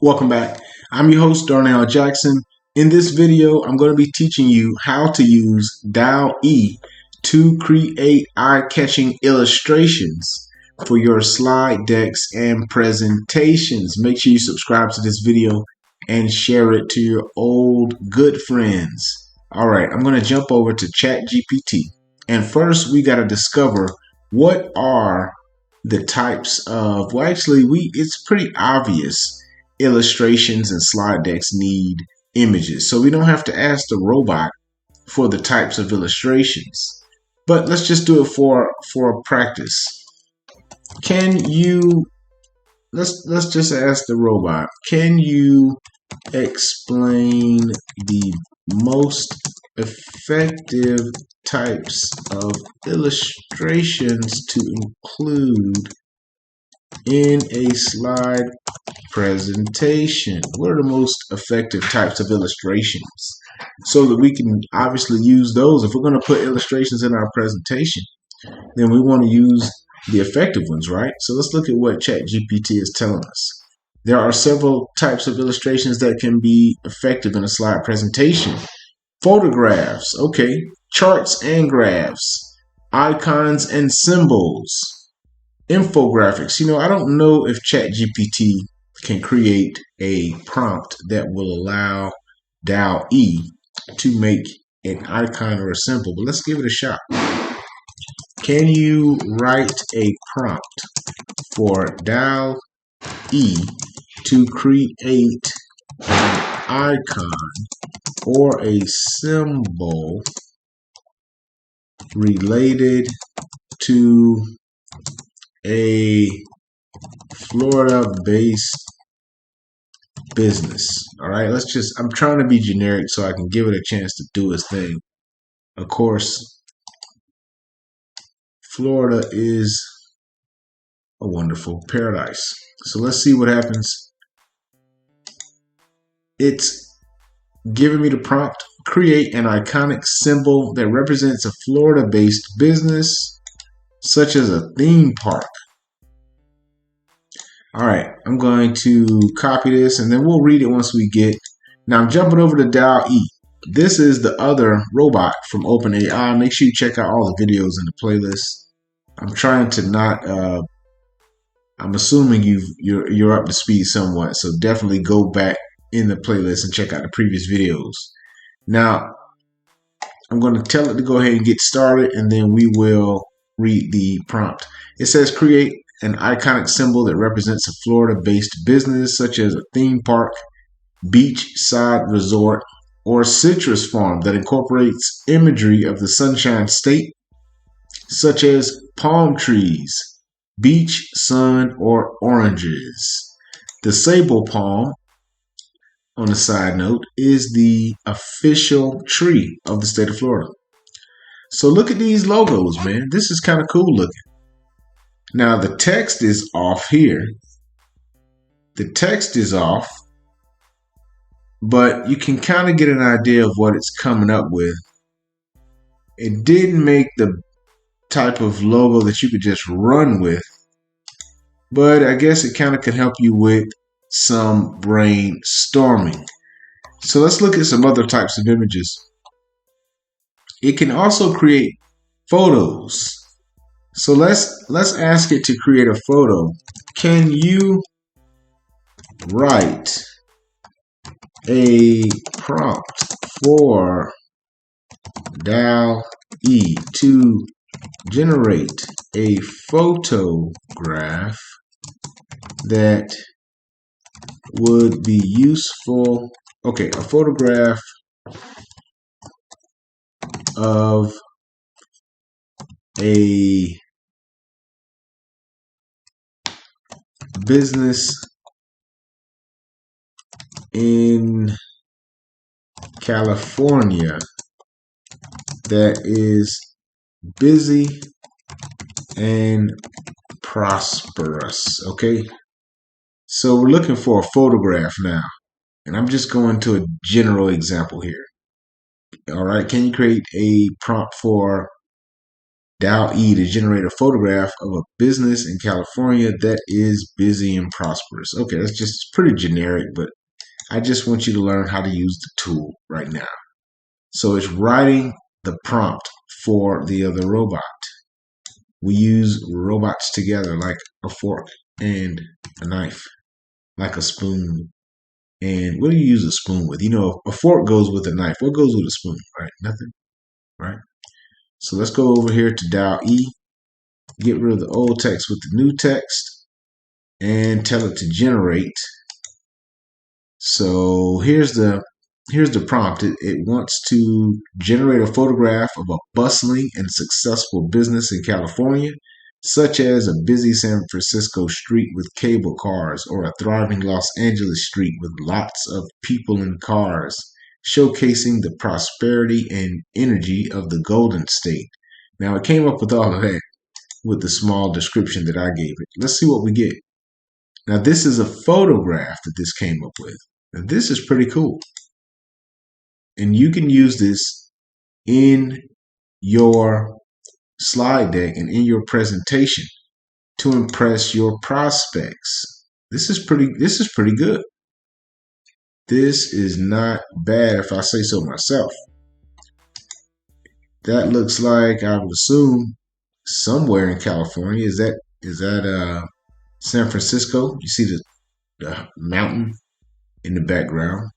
Welcome back. I'm your host, Darnell Jackson. In this video, I'm going to be teaching you how to use Dall-E to create eye-catching illustrations for your slide decks and presentations. Make sure you subscribe to this video and share it to your old good friends. All right, I'm going to jump over to ChatGPT. And first, we got to discover what are the types of, it's pretty obvious. Illustrations and slide decks need images. So we don't have to ask the robot for the types of illustrations. But let's just do it for practice. Can you let's just ask the robot, can you explain the most effective types of illustrations to include in a slide presentation? What are the most effective types of illustrations? So that we can obviously use those. If we're going to put illustrations in our presentation, then we want to use the effective ones, right? So let's look at what ChatGPT is telling us. There are several types of illustrations that can be effective in a slide presentation. Photographs, okay, charts and graphs, icons and symbols, infographics. I don't know if ChatGPT can create a prompt that will allow Dall-E to make an icon or a symbol, but let's give it a shot. Can you write a prompt for Dall-E to create an icon or a symbol related to a Florida-based business? All right, I'm trying to be generic so I can give it a chance to do its thing. Of course, Florida is a wonderful paradise. So let's see what happens. It's giving me the prompt, create an iconic symbol that represents a Florida-based business, such as a theme park. All right, I'm going to copy this and then we'll read it once we get. Now I'm jumping over to Dall-E. This is the other robot from OpenAI. Make sure you check out all the videos in the playlist. I'm trying to not. I'm assuming you're up to speed somewhat, so definitely go back in the playlist and check out the previous videos. Now I'm going to tell it to go ahead and get started, and then we will read the prompt. It says create an iconic symbol that represents a Florida-based business such as a theme park, beachside resort, or citrus farm that incorporates imagery of the Sunshine State, such as palm trees, beach, sun, or oranges. The sable palm, on a side note, is the official tree of the state of Florida. So look at these logos, man. This is kind of cool looking. Now the text is off here. The text is off, but you can kind of get an idea of what it's coming up with. It didn't make the type of logo that you could just run with, but I guess it kind of could help you with some brainstorming. So let's look at some other types of images. It can also create photos. So let's ask it to create a photo. Can you write a prompt for Dall-E to generate a photograph that would be useful? Okay, a photograph of a business in California that is busy and prosperous. Okay, so we're looking for a photograph now, and I'm just going to a general example here. All right, can you create a prompt for Dall-E to generate a photograph of a business in California that is busy and prosperous. Okay, that's just pretty generic, but I just want you to learn how to use the tool right now. So it's writing the prompt for the other robot. We use robots together like a fork and a knife, like a spoon. And what do you use a spoon with? You know, a fork goes with a knife. What goes with a spoon, right? Nothing, right? So let's go over here to Dall-E, get rid of the old text with the new text, and tell it to generate. So here's the prompt. It wants to generate a photograph of a bustling and successful business in California, such as a busy San Francisco street with cable cars or a thriving Los Angeles street with lots of people and cars, showcasing the prosperity and energy of the Golden State. Now, it came up with all of that with the small description that I gave it. Let's see what we get. Now, this is a photograph that this came up with. Now, this is pretty cool. And you can use this in your slide deck and in your presentation to impress your prospects. This is pretty good. This is not bad if I say so myself. That looks like, I would assume, somewhere in California. Is that San Francisco? You see the mountain in the background.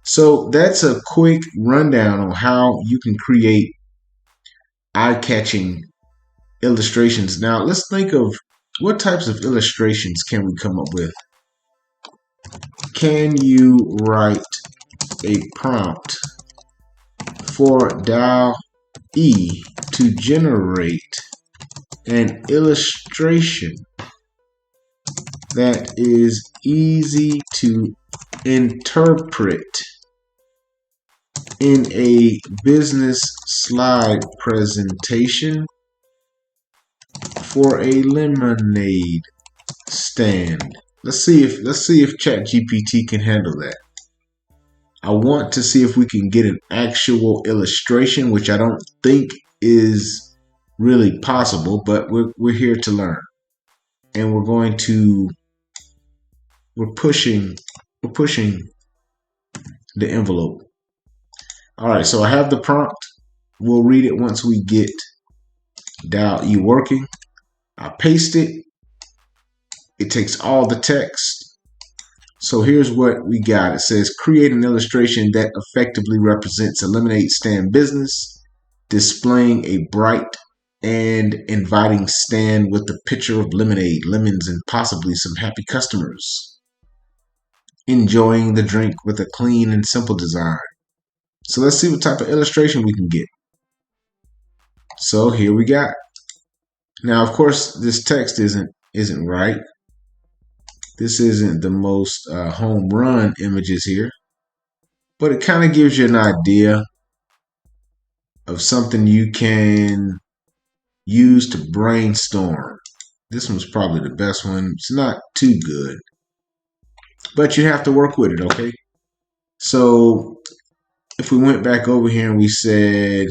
So that's a quick rundown on how you can create eye-catching illustrations. Now let's think of what types of illustrations can we come up with. Can you write a prompt for Dall-E to generate an illustration that is easy to interpret in a business slide presentation for a lemonade stand? Let's see if ChatGPT can handle that. I want to see if we can get an actual illustration, which I don't think is really possible, but we're here to learn. And we're pushing the envelope. All right, so I have the prompt. We'll read it once we get Dall-E working. I paste it. It takes all the text. So here's what we got. It says, create an illustration that effectively represents a lemonade stand business, displaying a bright and inviting stand with a picture of lemonade, lemons, and possibly some happy customers enjoying the drink with a clean and simple design. So let's see what type of illustration we can get. So here we got. Now, of course, this text isn't right. This isn't the most home run images here, but it kind of gives you an idea of something you can use to brainstorm. This one's probably the best one. It's not too good, but you have to work with it, okay? So if we went back over here and we said,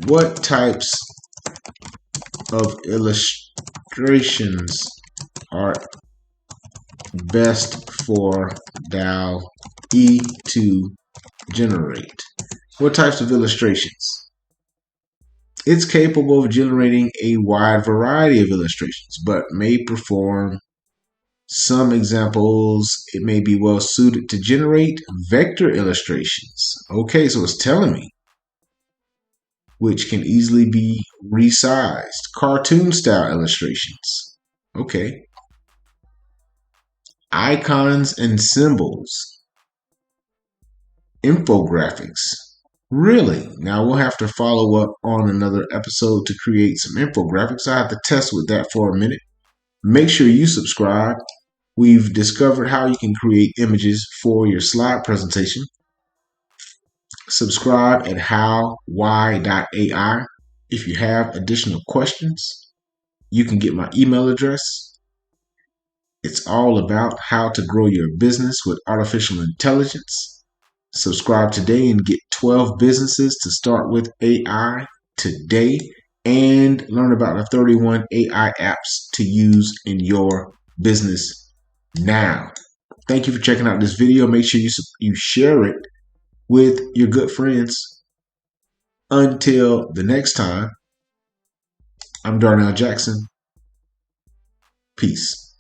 what types of illustrations are best for Dall-E to generate? What types of illustrations? It's capable of generating a wide variety of illustrations, but may perform some examples. It may be well suited to generate vector illustrations. Okay, so it's telling me, which can easily be resized. Cartoon style illustrations. Okay. Icons and symbols. Infographics. Really? Now we'll have to follow up on another episode to create some infographics. I have to test with that for a minute. Make sure you subscribe. We've discovered how you can create images for your slide presentation. Subscribe at howwhy.ai. If you have additional questions, you can get my email address. It's all about how to grow your business with artificial intelligence. Subscribe today and get 12 businesses to start with AI today, and learn about the 31 AI apps to use in your business now. Thank you for checking out this video. Make sure you share it with your good friends. Until the next time, I'm Darnell Jackson. Peace.